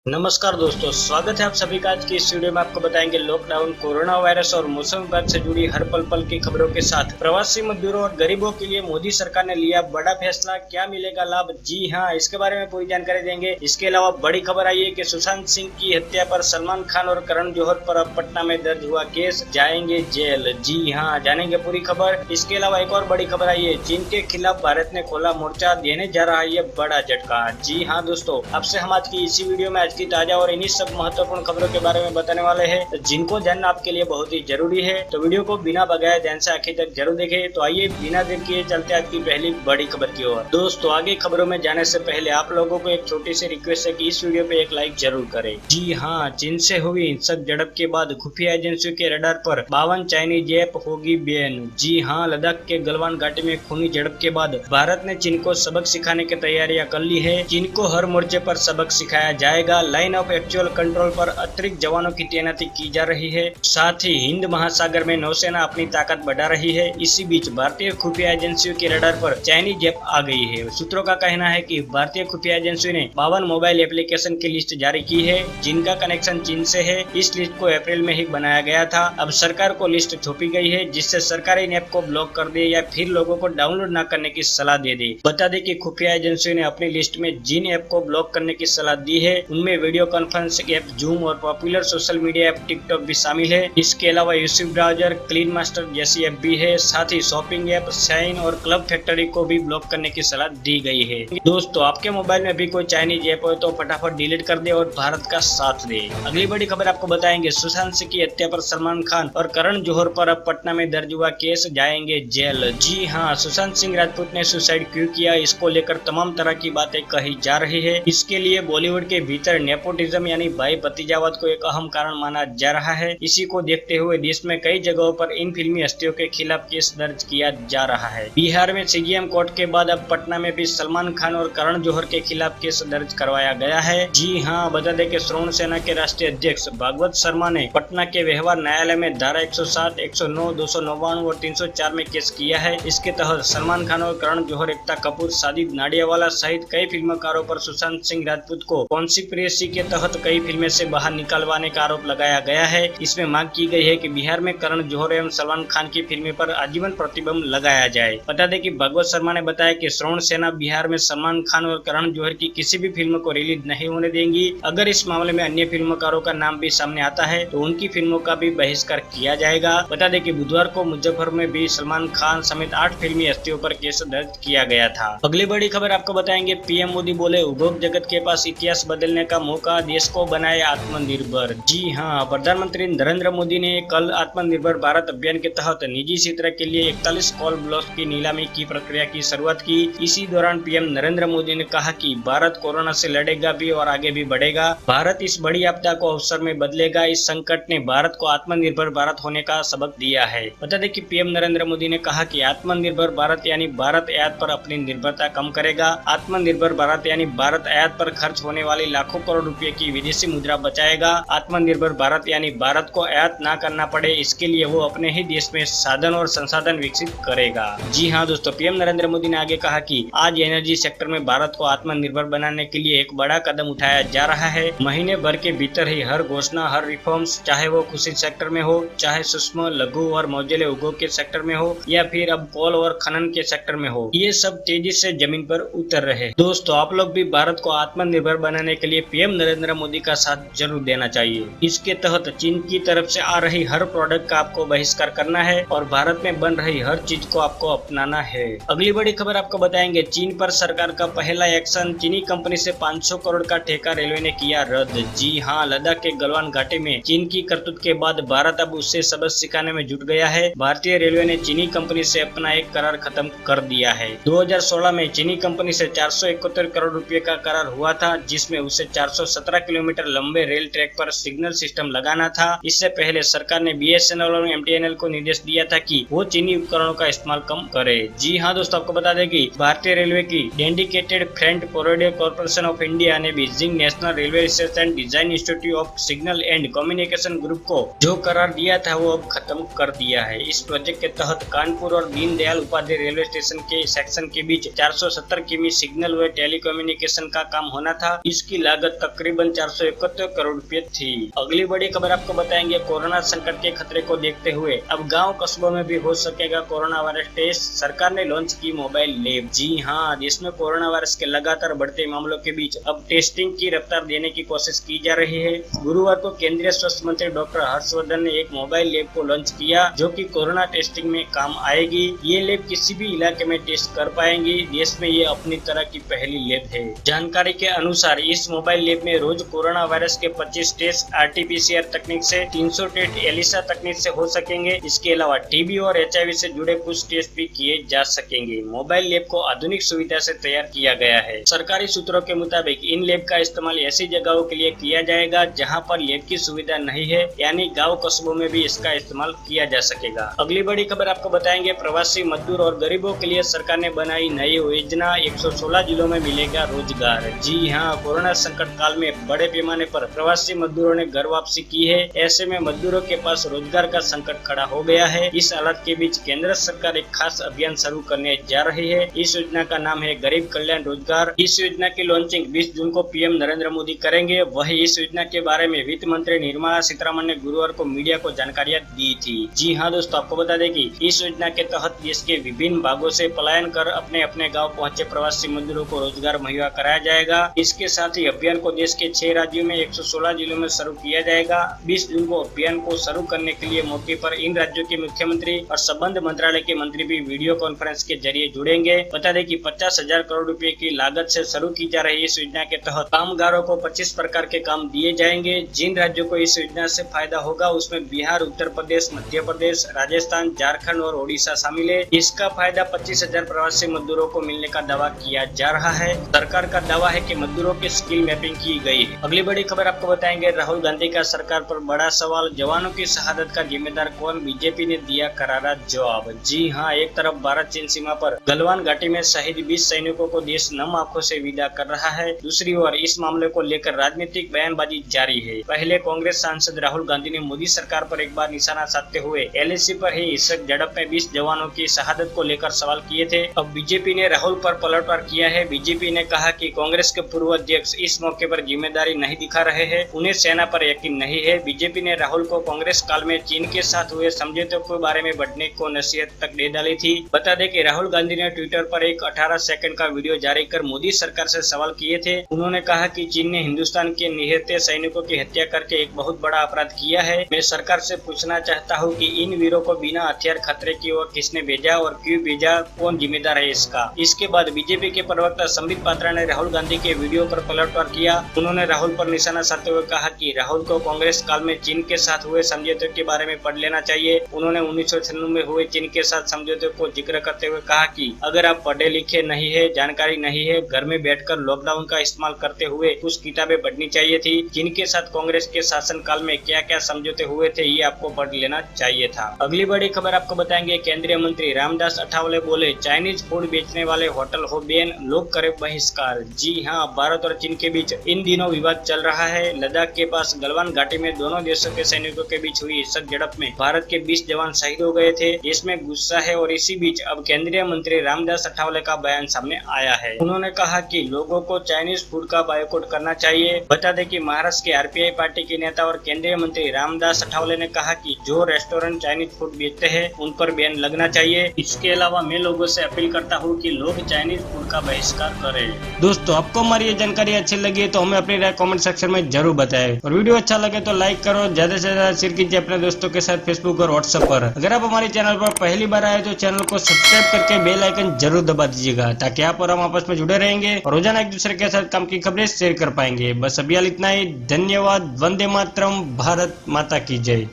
नमस्कार दोस्तों, स्वागत है आप सभी का। आज की इस वीडियो में आपको बताएंगे लॉकडाउन, कोरोना वायरस और मौसम विभाग से जुड़ी हर पल पल की खबरों के साथ प्रवासी मजदूरों और गरीबों के लिए मोदी सरकार ने लिया बड़ा फैसला, क्या मिलेगा लाभ। जी हां, इसके बारे में पूरी जानकारी देंगे। इसके अलावा बड़ी खबर आई है कि सुशांत सिंह की हत्या पर सलमान खान और करण जौहर पर अब पटना में दर्ज हुआ केस, जाएंगे जेल। जी हाँ, जानेंगे पूरी खबर। इसके अलावा एक और बड़ी खबर आई है, चीन के खिलाफ भारत ने खोला मोर्चा, देने जा रहा है ये बड़ा झटका। जी हाँ दोस्तों, आपसे हम आज की इसी वीडियो में आज की ताजा और इन्हीं सब महत्वपूर्ण खबरों के बारे में बताने वाले हैं, जिनको जानना आपके लिए बहुत ही जरूरी है। तो वीडियो को बिना बगाए ध्यान से आखिर तक जरूर देखें। तो आइए बिना देर किए चलते आज की पहली बड़ी खबर की ओर। दोस्तों, आगे खबरों में जाने से पहले आप लोगों को एक छोटी सी रिक्वेस्ट है कि इस वीडियो पे एक लाइक जरूर करें। जी हाँ, चीन से हुई हिंसक झड़प के बाद खुफिया एजेंसियों के रडार पर 52 चाइनीज ऐप होगी बैन। जी हाँ, लद्दाख के गलवान घाटी में खूनी झड़प के बाद भारत ने चीन को सबक सिखाने की तैयारियां कर ली है। चीन को हर मोर्चे पर सबक सिखाया जाएगा। लाइन ऑफ एक्चुअल कंट्रोल पर अतिरिक्त जवानों की तैनाती की जा रही है। साथ ही हिंद महासागर में नौसेना अपनी ताकत बढ़ा रही है। इसी बीच भारतीय खुफिया एजेंसियों के रडार पर चाइनीज ऐप आ गई है। सूत्रों का कहना है कि भारतीय खुफिया एजेंसियों ने 52 मोबाइल एप्लीकेशन की लिस्ट जारी की है, जिनका कनेक्शन चीन से है। इस लिस्ट को अप्रैल में ही बनाया गया था। अब सरकार को लिस्ट थोपी गई है, जिससे सरकार इन ऐप को ब्लॉक कर दे या फिर लोगों को डाउनलोड न करने की सलाह दे दे। बता दें कि खुफिया एजेंसियों ने अपनी लिस्ट में जिन ऐप को ब्लॉक करने की सलाह दी है, उनमें वीडियो कॉन्फ्रेंसिंग ऐप जूम और popular social media app TikTok भी शामिल है। इसके अलावा यूट्यूब ब्राउजर, क्लीन मास्टर जैसी ऐप भी है। साथ ही शॉपिंग ऐप, शाइन और क्लब फैक्ट्री को भी ब्लॉक करने की सलाह दी गई है। दोस्तों, आपके मोबाइल में भी कोई चाइनीज ऐप हो तो फटाफट डिलीट कर दे और भारत का साथ दे। अगली बड़ी खबर आपको बताएंगे, सुशांत सिंह की हत्या पर सलमान खान और करण जौहर पर अब पटना में दर्ज हुआ केस, जाएंगे जेल। जी हाँ, सुशांत सिंह राजपूत ने सुसाइड क्यों किया, इसको लेकर तमाम तरह की बातें कही जा रही है। इसके लिए बॉलीवुड के भीतर नेपोटिज्म यानी भाई भतीजावाद को एक अहम कारण माना जा रहा है। इसी को देखते हुए देश में कई जगहों पर इन फिल्मी हस्तियों के खिलाफ केस दर्ज किया जा रहा है। बिहार में सीजीएम कोर्ट के बाद अब पटना में भी सलमान खान और करण जौहर के खिलाफ केस दर्ज करवाया गया है। जी हाँ, बता दें कि श्रवण सेना के राष्ट्रीय अध्यक्ष भागवत शर्मा ने पटना के व्यवहार न्यायालय में धारा 107, 109, 299 और 304 में केस किया है। इसके तहत सलमान खान और करण जौहर, एकता कपूर, साजिद नाडियावाला सहित कई फिल्मकारों पर सुशांत सिंह राजपूत को कॉन्स्पिरेसी के तहत कई फिल्में से बाहर निकालवाने का आरोप लगाया गया है। इसमें मांग की गई है कि बिहार में करण जौहर एवं सलमान खान की फिल्में पर आजीवन प्रतिबंध लगाया जाए। बता दें कि भागवत शर्मा ने बताया कि श्रवण सेना बिहार में सलमान खान और करण जौहर की किसी भी फिल्म को रिलीज नहीं होने देंगी। अगर इस मामले में अन्य फिल्मकारों का नाम भी सामने आता है तो उनकी फिल्मों का भी बहिष्कार किया जाएगा। बता दें कि बुधवार को मुजफ्फर में भी सलमान खान समेत 8 फिल्मी हस्तियों पर केस दर्ज किया गया था। अगली बड़ी खबर आपको बताएंगे, पीएम मोदी बोले उद्योग जगत के पास इतिहास बदलने का मौका, देश को बनाए आत्मनिर्भर। जी हाँ, प्रधानमंत्री नरेंद्र मोदी ने कल आत्मनिर्भर भारत अभियान के तहत निजी क्षेत्र के लिए 41 कोल ब्लॉक्स की नीलामी की प्रक्रिया की शुरुआत की। इसी दौरान पीएम नरेंद्र मोदी ने कहा कि भारत कोरोना से लड़ेगा भी और आगे भी बढ़ेगा। भारत इस बड़ी आपदा को अवसर में बदलेगा। इस संकट ने भारत को आत्मनिर्भर भारत होने का सबक दिया है। बता दें कि पीएम नरेंद्र मोदी ने कहा कि आत्मनिर्भर भारत यानी भारत आयात पर अपनी निर्भरता कम करेगा। आत्मनिर्भर भारत यानी भारत आयात पर खर्च होने वाली लाखों करोड़ रुपए की विदेशी मुद्रा बचाएगा। आत्मनिर्भर भारत यानी भारत को आयात न करना पड़े, इसके लिए वो अपने ही देश में साधन और संसाधन विकसित करेगा। जी हाँ दोस्तों, पीएम नरेंद्र मोदी ने आगे कहा कि आज एनर्जी सेक्टर में भारत को आत्मनिर्भर बनाने के लिए एक बड़ा कदम उठाया जा रहा है। महीने भर के भीतर ही हर घोषणा, हर रिफॉर्म्स, चाहे वो कृषि सेक्टर में हो, चाहे सूक्ष्म, लघु और मझोले उद्योग के सेक्टर में हो या फिर अब कोल और खनन के सेक्टर में हो, ये सब तेजी से जमीन पर उतर रहे। दोस्तों, आप लोग भी भारत को आत्मनिर्भर बनाने के लिए पीएम नरेंद्र मोदी का साथ जरूर देना चाहिए। इसके तहत चीन की तरफ से आ रही हर प्रोडक्ट का आपको बहिष्कार करना है और भारत में बन रही हर चीज को आपको अपनाना है। अगली बड़ी खबर आपको बताएंगे, चीन पर सरकार का पहला एक्शन, चीनी कंपनी से 500 करोड़ का ठेका रेलवे ने किया रद्द। जी हाँ, लद्दाख के गलवान घाटी में चीन की करतूत के बाद भारत अब उससे सबक सिखाने में जुट गया है। भारतीय रेलवे ने चीनी कंपनी से अपना एक करार खत्म कर दिया है। 2016 में चीनी कंपनी से 471 करोड़ रुपए का करार हुआ था, जिसमें उसे 417 किलोमीटर लंबे रेल ट्रैक पर सिग्नल सिस्टम लगाना था। इससे पहले सरकार ने बीएसएनएल और एमटीएनएल को निर्देश दिया था कि वो चीनी उपकरणों का इस्तेमाल कम करे। जी हाँ दोस्तों, आपको बता दें कि भारतीय रेलवे की Dedicated Freight Corridor Corporation of India ने Beijing National Railway Research and Design Institute of Signal and Communication Group को जो करार दिया था वो अब खत्म कर दिया है। इस प्रोजेक्ट के तहत कानपुर और दीनदयाल उपाध्याय रेलवे स्टेशन के सेक्शन के बीच 470 किमी सिग्नल व टेलीकम्युनिकेशन का काम होना था। इसकी लागत तकरीबन 471 करोड़ रुपए थी। अगली बड़ी खबर आपको बताएंगे, कोरोना संकट के खतरे को देखते हुए अब गांव कस्बों में भी हो सकेगा कोरोना वायरस टेस्ट। सरकार ने लॉन्च की मोबाइल लैब। जी हां, देश में कोरोना वायरस के लगातार बढ़ते मामलों के बीच अब टेस्टिंग की रफ्तार देने की कोशिश की जा रही है। गुरुवार को केंद्रीय स्वास्थ्य मंत्री डॉक्टर हर्षवर्धन ने एक मोबाइल लैब को लॉन्च किया, जो कि कोरोना टेस्टिंग में काम आएगी। ये लैब किसी भी इलाके में टेस्ट कर पाएंगी। देश में ये अपनी तरह की पहली लैब है। जानकारी के अनुसार इस मोबाइल लैब में रोज कोरोना वायरस के 25 टेस्ट RT-PCR तकनीक से 300 टेस्ट एलिसा तकनीक से हो सकेंगे। इसके अलावा टीबी और HIV से जुड़े कुछ टेस्ट भी किए जा सकेंगे। मोबाइल लैब को आधुनिक सुविधा से तैयार किया गया है। सरकारी सूत्रों के मुताबिक इन लैब का इस्तेमाल ऐसी जगहों के लिए किया जाएगा जहां पर लैब की सुविधा नहीं है, यानी गांव कस्बों में भी इसका इस्तेमाल किया जा सकेगा। अगली बड़ी खबर आपको बताएंगे, प्रवासी मजदूर और गरीबों के लिए सरकार ने बनाई नई योजना। 116 जिलों में मिलेगा रोजगार। जी हां, कोरोना संकट काल में बड़े पैमाने पर प्रवासी मजदूरों ने घर वापसी की है। ऐसे में मजदूरों के पास रोजगार का संकट खड़ा हो गया है। इस हालत के बीच केंद्र सरकार एक खास अभियान शुरू करने जा रही है। इस योजना का नाम है गरीब कल्याण रोजगार। इस योजना की लॉन्चिंग 20 जून को PM नरेंद्र मोदी करेंगे। वही इस योजना के बारे में वित्त मंत्री निर्मला सीतारमण ने गुरुवार को मीडिया को जानकारियां दी थी। जी हां दोस्तों, आपको बता दें कि इस योजना के तहत देश के विभिन्न भागों से पलायन कर अपने अपने गाँव पहुँचे प्रवासी मजदूरों को रोजगार मुहैया कराया जाएगा। इसके साथ ही अभियान को देश के 6 राज्यों में 116 जिलों में शुरू किया जाएगा। 20 जून को अभियान को शुरू करने के लिए मौके पर इन राज्यों के मुख्यमंत्री और संबंध मंत्रालय के मंत्री भी वीडियो कॉन्फ्रेंस के जरिए जुड़ेंगे। बता दें कि 50,000 करोड़ रुपए की लागत से शुरू की जा रही इस योजना के तहत कामगारों को 25 प्रकार के काम दिए जाएंगे। जिन राज्यों को इस योजना से फायदा होगा उसमें बिहार, उत्तर प्रदेश, मध्य प्रदेश, राजस्थान, झारखंड और ओडिशा शामिल है। इसका फायदा 25,000 प्रवासी मजदूरों को मिलने का दावा किया जा रहा है। सरकार का दावा है कि मजदूरों की स्किल मैपिंग की गई है। अगली बड़ी खबर आपको बताएंगे, राहुल गांधी का सरकार पर बड़ा सवाल। जवानों की शहादत का जिम्मेदार कौन? बीजेपी ने दिया करारा जवाब। जी हां, एक तरफ भारत चीन सीमा पर गलवान घाटी में शहीद 20 सैनिकों को देश नम आंखों से विदा कर रहा है। दूसरी ओर इस मामले को लेकर राजनीतिक बयानबाजी जारी है। पहले कांग्रेस सांसद राहुल गांधी ने मोदी सरकार पर एक बार निशाना साधते हुए LAC पर ही हिंसक झड़प में 20 जवानों की शहादत को लेकर सवाल किए थे। अब बीजेपी ने राहुल पर पलटवार किया है। बीजेपी ने कहा कि कांग्रेस के पूर्व अध्यक्ष इस मौके पर जिम्मेदारी नहीं दिखा रहे हैं, उन्हें सेना पर यकीन नहीं है। बीजेपी ने राहुल को कांग्रेस काल में चीन के साथ हुए समझौते के बारे में बढ़ने को नसीहत तक दे डाली थी। बता दें कि राहुल गांधी ने ट्विटर पर एक 18 सेकंड का वीडियो जारी कर मोदी सरकार से सवाल किए थे। उन्होंने कहा कि चीन ने हिंदुस्तान के निहत्थे सैनिकों की हत्या करके एक बहुत बड़ा अपराध किया है। मैं सरकार से पूछना चाहता हूं कि इन वीरों को बिना हथियार खतरे की ओर किसने भेजा और क्यों भेजा, कौन जिम्मेदार है इसका। इसके बाद बीजेपी के प्रवक्ता संबित पात्रा ने राहुल गांधी के वीडियो पर पलटवार किया। उन्होंने राहुल पर निशाना साधते हुए कहा कि राहुल को कांग्रेस काल में चीन के साथ हुए समझौते के बारे में पढ़ लेना चाहिए। उन्होंने 1996 में हुए चीन के साथ समझौते को जिक्र करते हुए कहा कि अगर आप पढ़े लिखे नहीं है, जानकारी नहीं है, घर में बैठकर लॉकडाउन का इस्तेमाल करते हुए कुछ किताबें पढ़नी चाहिए थी। चीन के साथ कांग्रेस के शासन काल में क्या क्या समझौते हुए थे ये आपको पढ़ लेना चाहिए था। अगली बड़ी खबर आपको बताएंगे, केंद्रीय मंत्री रामदास अठावले बोले चाइनीज फूड बेचने वाले होटल हो बैन, लोग करे बहिष्कार। जी हां, भारत और चीन के बीच इन दिनों विवाद चल रहा है। लद्दाख के पास गलवान घाटी में दोनों देशों के सैनिकों के बीच हुई हिंसक झड़प में भारत के 20 जवान शहीद हो गए थे। इसमें गुस्सा है और इसी बीच अब केंद्रीय मंत्री रामदास अठावले का बयान सामने आया है। उन्होंने कहा कि लोगों को चाइनीज फूड का बायकॉट करना चाहिए। बता दें कि महाराष्ट्र के RPI पार्टी के नेता और केंद्रीय मंत्री रामदास अठावले ने कहा कि जो रेस्टोरेंट चाइनीज फूड बेचते हैं उन पर बैन लगना चाहिए। इसके अलावा मैं लोगों से अपील करता हूँ कि लोग चाइनीज फूड का बहिष्कार करें। दोस्तों, आपको हमारी ये जानकारी अच्छी लगी तो हमें अपनी राय कमेंट सेक्शन में जरूर बताएं और वीडियो अच्छा लगे तो लाइक करो, ज्यादा से ज्यादा शेयर कीजिए अपने दोस्तों के साथ फेसबुक और व्हाट्सएप पर। अगर आप हमारे चैनल पर पहली बार आए तो चैनल को सब्सक्राइब करके बेल आइकन जरूर दबा दीजिएगा, ताकि आप और हम आपस में जुड़े रहेंगे और रोजाना एक दूसरे के साथ काम की खबरें शेयर कर पाएंगे। बस अभी इतना ही। धन्यवाद। वंदे मातरम। भारत माता की जय।